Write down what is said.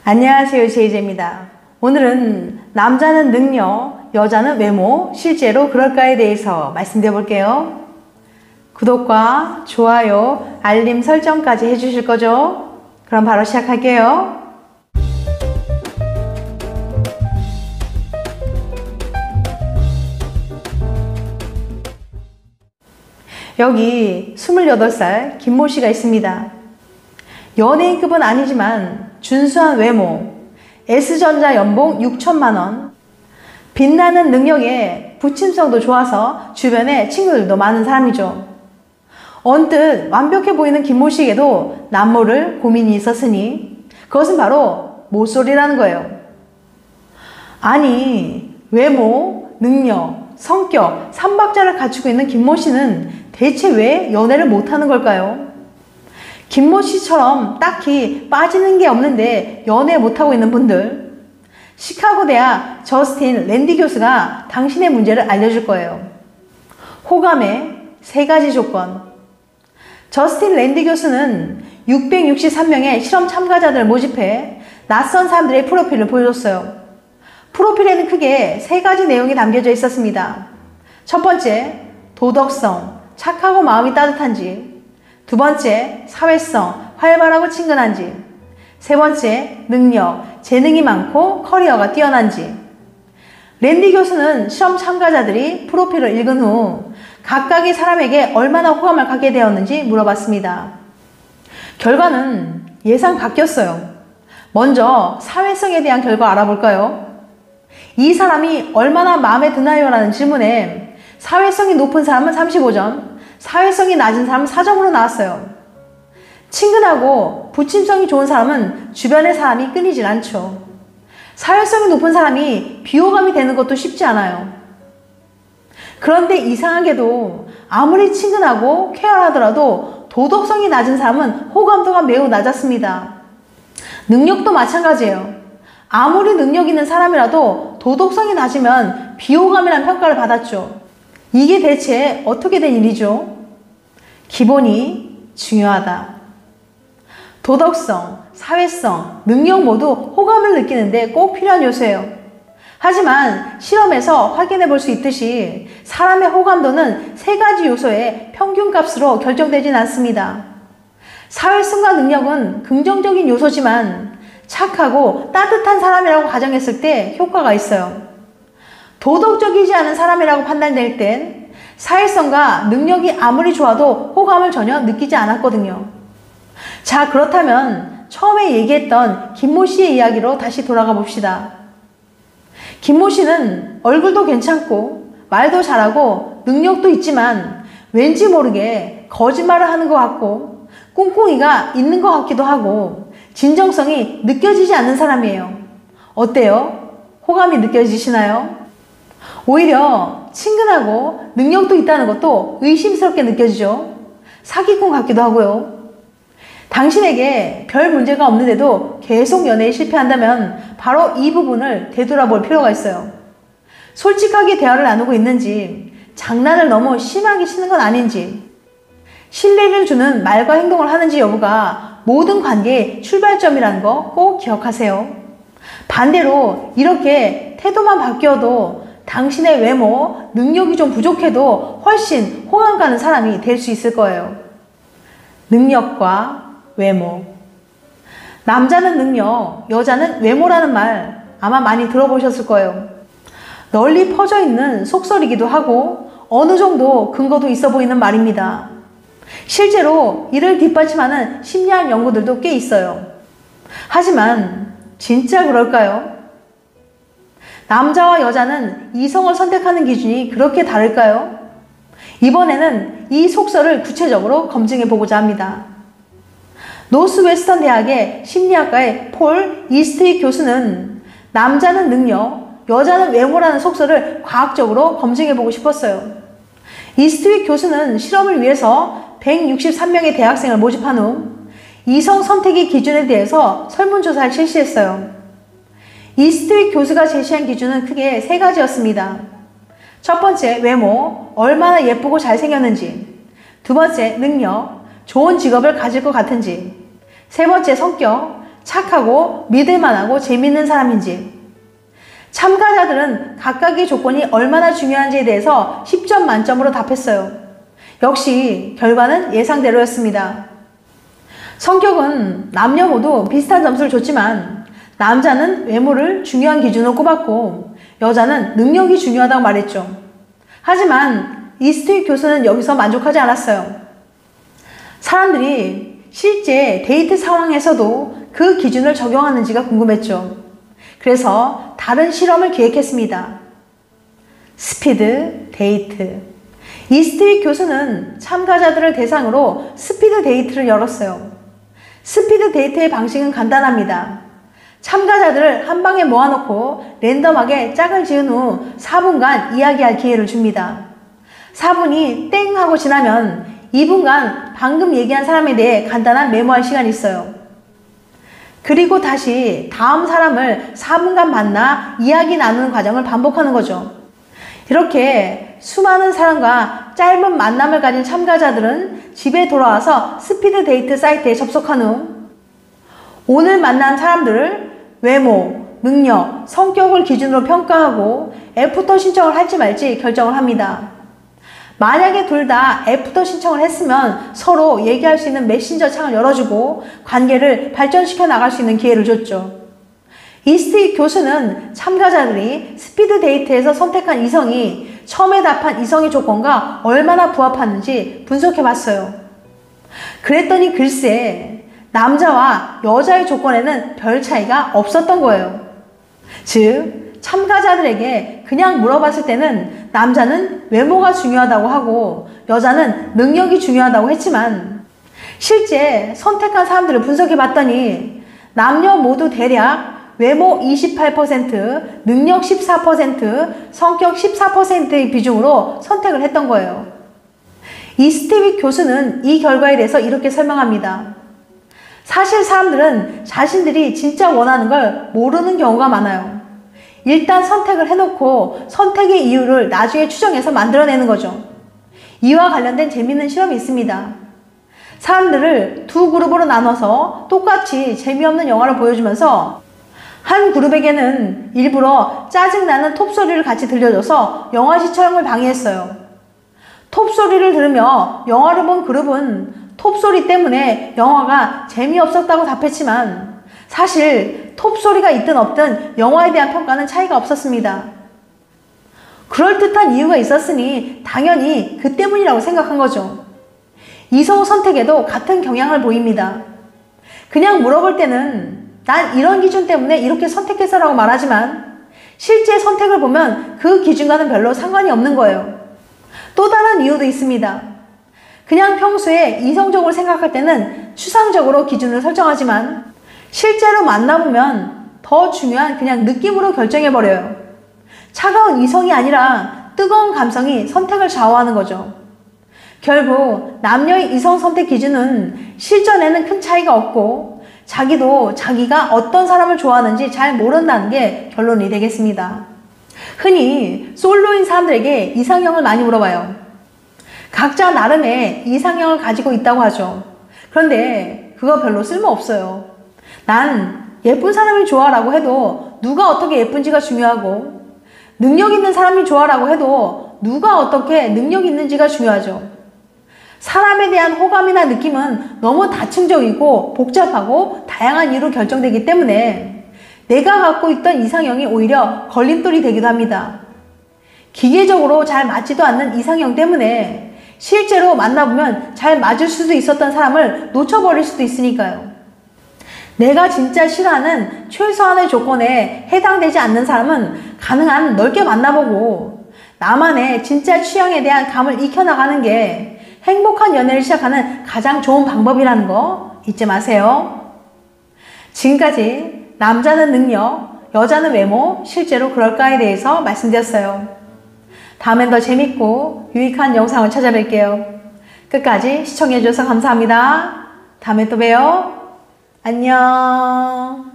안녕하세요, 제이제입니다. 오늘은 남자는 능력, 여자는 외모, 실제로 그럴까에 대해서 말씀드려 볼게요. 구독과 좋아요, 알림 설정까지 해주실 거죠? 그럼 바로 시작할게요. 여기 28살 김모 씨가 있습니다. 연예인급은 아니지만 준수한 외모, S전자 연봉 6천만 원, 빛나는 능력에 부침성도 좋아서 주변에 친구들도 많은 사람이죠. 언뜻 완벽해 보이는 김모 씨에게도 남모를 고민이 있었으니 그것은 바로 모쏠이라는 거예요. 아니, 외모, 능력, 성격, 삼박자를 갖추고 있는 김모 씨는 대체 왜 연애를 못하는 걸까요? 김모 씨처럼 딱히 빠지는 게 없는데 연애 못하고 있는 분들, 시카고 대학 저스틴 랜디 교수가 당신의 문제를 알려줄 거예요. 호감의 3가지 조건. 저스틴 랜디 교수는 663명의 실험 참가자들을 모집해 낯선 사람들의 프로필을 보여줬어요. 프로필에는 크게 3가지 내용이 담겨져 있었습니다. 첫 번째, 도덕성, 착하고 마음이 따뜻한지. 두 번째, 사회성, 활발하고 친근한지. 세 번째, 능력, 재능이 많고 커리어가 뛰어난지. 랜디 교수는 실험 참가자들이 프로필을 읽은 후 각각의 사람에게 얼마나 호감을 갖게 되었는지 물어봤습니다. 결과는 예상 바뀌었어요. 먼저 사회성에 대한 결과 알아볼까요? 이 사람이 얼마나 마음에 드나요? 라는 질문에 사회성이 높은 사람은 35점, 사회성이 낮은 사람은 4점으로 나왔어요. 친근하고 부침성이 좋은 사람은 주변의 사람이 끊이질 않죠. 사회성이 높은 사람이 비호감이 되는 것도 쉽지 않아요. 그런데 이상하게도 아무리 친근하고 쾌활하더라도 도덕성이 낮은 사람은 호감도가 매우 낮았습니다. 능력도 마찬가지예요. 아무리 능력 있는 사람이라도 도덕성이 낮으면 비호감이라는 평가를 받았죠. 이게 대체 어떻게 된 일이죠? 기본이 중요하다. 도덕성, 사회성, 능력 모두 호감을 느끼는데 꼭 필요한 요소예요. 하지만 실험에서 확인해 볼 수 있듯이 사람의 호감도는 3가지 요소의 평균값으로 결정되진 않습니다. 사회성과 능력은 긍정적인 요소지만 착하고 따뜻한 사람이라고 가정했을 때 효과가 있어요. 도덕적이지 않은 사람이라고 판단될 땐 사회성과 능력이 아무리 좋아도 호감을 전혀 느끼지 않았거든요. 자, 그렇다면 처음에 얘기했던 김모 씨의 이야기로 다시 돌아가 봅시다. 김모 씨는 얼굴도 괜찮고 말도 잘하고 능력도 있지만 왠지 모르게 거짓말을 하는 것 같고 꿍꿍이가 있는 것 같기도 하고 진정성이 느껴지지 않는 사람이에요. 어때요? 호감이 느껴지시나요? 오히려 친근하고 능력도 있다는 것도 의심스럽게 느껴지죠. 사기꾼 같기도 하고요. 당신에게 별 문제가 없는데도 계속 연애에 실패한다면 바로 이 부분을 되돌아볼 필요가 있어요. 솔직하게 대화를 나누고 있는지, 장난을 너무 심하게 치는 건 아닌지, 신뢰를 주는 말과 행동을 하는지 여부가 모든 관계의 출발점이라는 거 꼭 기억하세요. 반대로 이렇게 태도만 바뀌어도 당신의 외모, 능력이 좀 부족해도 훨씬 호감 가는 사람이 될 수 있을 거예요. 능력과 외모. 남자는 능력, 여자는 외모라는 말 아마 많이 들어보셨을 거예요. 널리 퍼져 있는 속설이기도 하고 어느 정도 근거도 있어 보이는 말입니다. 실제로 이를 뒷받침하는 심리학 연구들도 꽤 있어요. 하지만 진짜 그럴까요? 남자와 여자는 이성을 선택하는 기준이 그렇게 다를까요? 이번에는 이 속설을 구체적으로 검증해 보고자 합니다. 노스웨스턴 대학의 심리학과의 폴 이스트윅 교수는 남자는 능력, 여자는 외모라는 속설을 과학적으로 검증해 보고 싶었어요. 이스트윅 교수는 실험을 위해서 163명의 대학생을 모집한 후 이성 선택의 기준에 대해서 설문조사를 실시했어요. 이스트윅 교수가 제시한 기준은 크게 3가지였습니다. 첫 번째, 외모, 얼마나 예쁘고 잘생겼는지. 두 번째, 능력, 좋은 직업을 가질 것 같은지. 세 번째, 성격, 착하고 믿을만하고 재미있는 사람인지. 참가자들은 각각의 조건이 얼마나 중요한지에 대해서 10점 만점으로 답했어요. 역시 결과는 예상대로였습니다. 성격은 남녀 모두 비슷한 점수를 줬지만 남자는 외모를 중요한 기준으로 꼽았고 여자는 능력이 중요하다고 말했죠. 하지만 이스트윅 교수는 여기서 만족하지 않았어요. 사람들이 실제 데이트 상황에서도 그 기준을 적용하는지가 궁금했죠. 그래서 다른 실험을 기획했습니다. 스피드 데이트. 이스트윅 교수는 참가자들을 대상으로 스피드 데이트를 열었어요. 스피드 데이트의 방식은 간단합니다. 참가자들을 한 방에 모아놓고 랜덤하게 짝을 지은 후 4분간 이야기할 기회를 줍니다. 4분이 땡 하고 지나면 2분간 방금 얘기한 사람에 대해 간단한 메모할 시간이 있어요. 그리고 다시 다음 사람을 4분간 만나 이야기 나누는 과정을 반복하는 거죠. 이렇게 수많은 사람과 짧은 만남을 가진 참가자들은 집에 돌아와서 스피드 데이트 사이트에 접속한 후 오늘 만난 사람들을 외모, 능력, 성격을 기준으로 평가하고 애프터 신청을 할지 말지 결정을 합니다. 만약에 둘 다 애프터 신청을 했으면 서로 얘기할 수 있는 메신저 창을 열어주고 관계를 발전시켜 나갈 수 있는 기회를 줬죠. 이스트윅 교수는 참가자들이 스피드 데이트에서 선택한 이성이 처음에 답한 이성의 조건과 얼마나 부합하는지 분석해 봤어요. 그랬더니 글쎄 남자와 여자의 조건에는 별 차이가 없었던 거예요. 즉 참가자들에게 그냥 물어봤을 때는 남자는 외모가 중요하다고 하고 여자는 능력이 중요하다고 했지만 실제 선택한 사람들을 분석해 봤더니 남녀 모두 대략 외모 28%, 능력 14%, 성격 14%의 비중으로 선택을 했던 거예요. 이스트윅 교수는 이 결과에 대해서 이렇게 설명합니다. 사실 사람들은 자신들이 진짜 원하는 걸 모르는 경우가 많아요. 일단 선택을 해놓고 선택의 이유를 나중에 추정해서 만들어내는 거죠. 이와 관련된 재미있는 실험이 있습니다. 사람들을 두 그룹으로 나눠서 똑같이 재미없는 영화를 보여주면서 한 그룹에게는 일부러 짜증나는 톱소리를 같이 들려줘서 영화 시청을 방해했어요. 톱소리를 들으며 영화를 본 그룹은 톱소리 때문에 영화가 재미없었다고 답했지만 사실 톱소리가 있든 없든 영화에 대한 평가는 차이가 없었습니다. 그럴듯한 이유가 있었으니 당연히 그 때문이라고 생각한 거죠. 이성 선택에도 같은 경향을 보입니다. 그냥 물어볼 때는 난 이런 기준 때문에 이렇게 선택했어라고 말하지만 실제 선택을 보면 그 기준과는 별로 상관이 없는 거예요. 또 다른 이유도 있습니다. 그냥 평소에 이성적으로 생각할 때는 추상적으로 기준을 설정하지만 실제로 만나보면 더 중요한 그냥 느낌으로 결정해버려요. 차가운 이성이 아니라 뜨거운 감성이 선택을 좌우하는 거죠. 결국 남녀의 이성 선택 기준은 실전에는 큰 차이가 없고 자기도 자기가 어떤 사람을 좋아하는지 잘 모른다는 게 결론이 되겠습니다. 흔히 솔로인 사람들에게 이상형을 많이 물어봐요. 각자 나름의 이상형을 가지고 있다고 하죠. 그런데 그거 별로 쓸모없어요. 난 예쁜 사람이 좋아라고 해도 누가 어떻게 예쁜지가 중요하고 능력 있는 사람이 좋아라고 해도 누가 어떻게 능력 있는지가 중요하죠. 사람에 대한 호감이나 느낌은 너무 다층적이고 복잡하고 다양한 이유로 결정되기 때문에 내가 갖고 있던 이상형이 오히려 걸림돌이 되기도 합니다. 기계적으로 잘 맞지도 않는 이상형 때문에 실제로 만나보면 잘 맞을 수도 있었던 사람을 놓쳐버릴 수도 있으니까요. 내가 진짜 싫어하는 최소한의 조건에 해당되지 않는 사람은 가능한 넓게 만나보고 나만의 진짜 취향에 대한 감을 익혀나가는 게 행복한 연애를 시작하는 가장 좋은 방법이라는 거 잊지 마세요. 지금까지 남자는 능력, 여자는 외모, 실제로 그럴까에 대해서 말씀드렸어요. 다음엔 더 재밌고 유익한 영상을 찾아뵐게요. 끝까지 시청해주셔서 감사합니다. 다음에 또 봬요. 안녕.